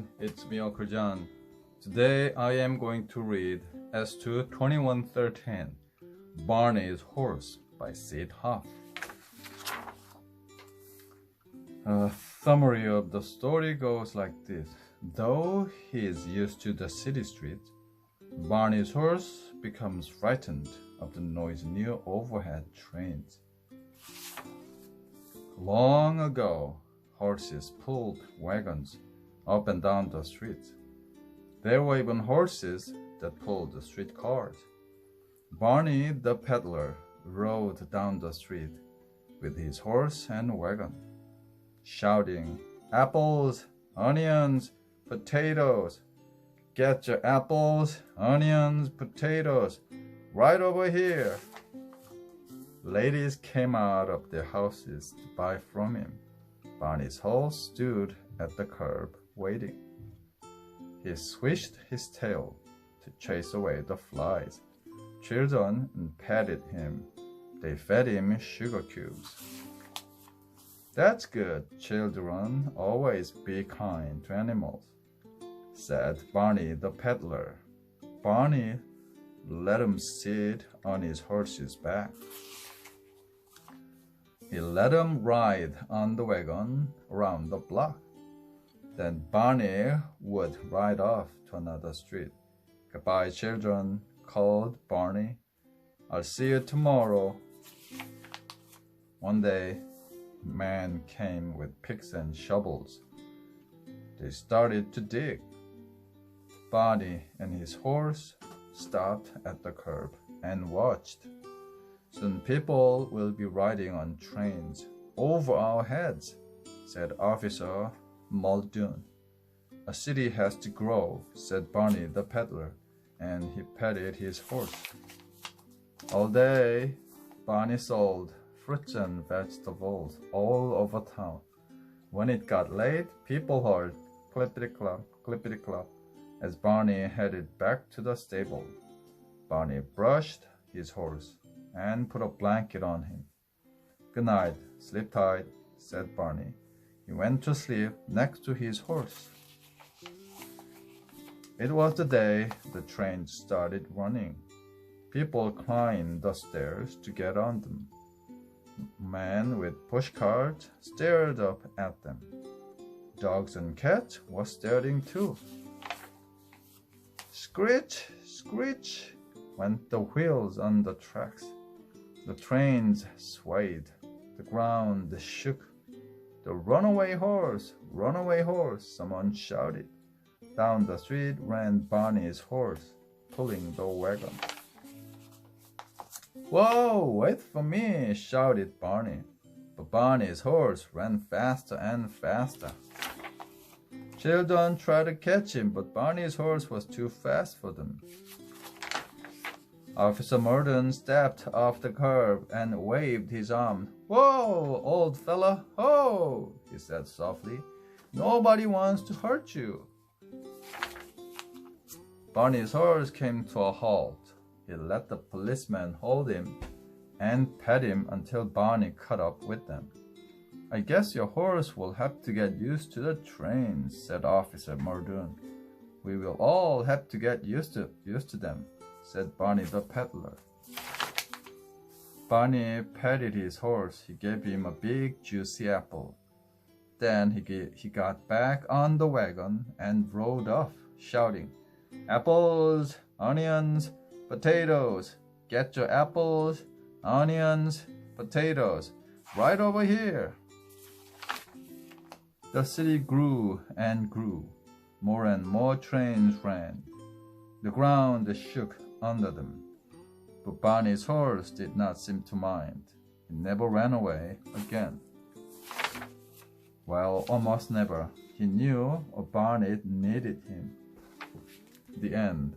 everyone, it's me Uncle John. Today I am going to read S2 2113, Barney's Horse by Sid Hoff. A summary of the story goes like this. Though he is used to the city streets, Barney's horse becomes frightened of the noise near overhead trains. Long ago, horses pulled wagons up and down the streets. There were even horses that pulled the streetcars. Barney the peddler rode down the street with his horse and wagon, shouting, "Apples, onions, potatoes. Get your apples, onions, potatoes, right over here." Ladies came out of their houses to buy from him. Barney's horse stood at the curb, waiting. He swished his tail to chase away the flies. Children petted him. They fed him sugar cubes. "That's good, children. Always be kind to animals," said Barney the peddler. Barney let him sit on his horse's back. He let him ride on the wagon around the block. Then Barney would ride off to another street. "Goodbye, children," called Barney. "I'll see you tomorrow." One day, men came with picks and shovels. They started to dig. Barney and his horse stopped at the curb and watched. "Soon people will be riding on trains over our heads," said Officer Muldoon. "A city has to grow," said Barney the peddler, and he petted his horse. All day, Barney sold fruits and vegetables all over town. When it got late, people heard clippity-clop, clippity-clop as Barney headed back to the stable. Barney brushed his horse and put a blanket on him. "Good night, sleep tight," said Barney. He went to sleep next to his horse. It was the day the trains started running. People climbed the stairs to get on them. Men with pushcarts stared up at them. Dogs and cats were staring too. Screech, screech went the wheels on the tracks. The trains swayed. The ground shook. "The runaway horse! Runaway horse!" someone shouted. Down the street ran Barney's horse, pulling the wagon. "Whoa, wait for me!" shouted Barney. But Barney's horse ran faster and faster. Children tried to catch him, but Barney's horse was too fast for them. Officer Muldoon stepped off the curb and waved his arm. "Whoa, old fella, ho!" he said softly. "Nobody wants to hurt you." Barney's horse came to a halt. He let the policeman hold him and pet him until Barney caught up with them. "I guess your horse will have to get used to the trains," said Officer Muldoon. "We will all have to get used to them," said Barney the peddler. Barney petted his horse. He gave him a big, juicy apple. Then he got back on the wagon and rode off, shouting, "Apples, onions, potatoes. Get your apples, onions, potatoes, right over here." The city grew and grew. More and more trains ran. The ground shook under them. But Barney's horse did not seem to mind. He never ran away again. Well, almost never. He knew Barney needed him. The end.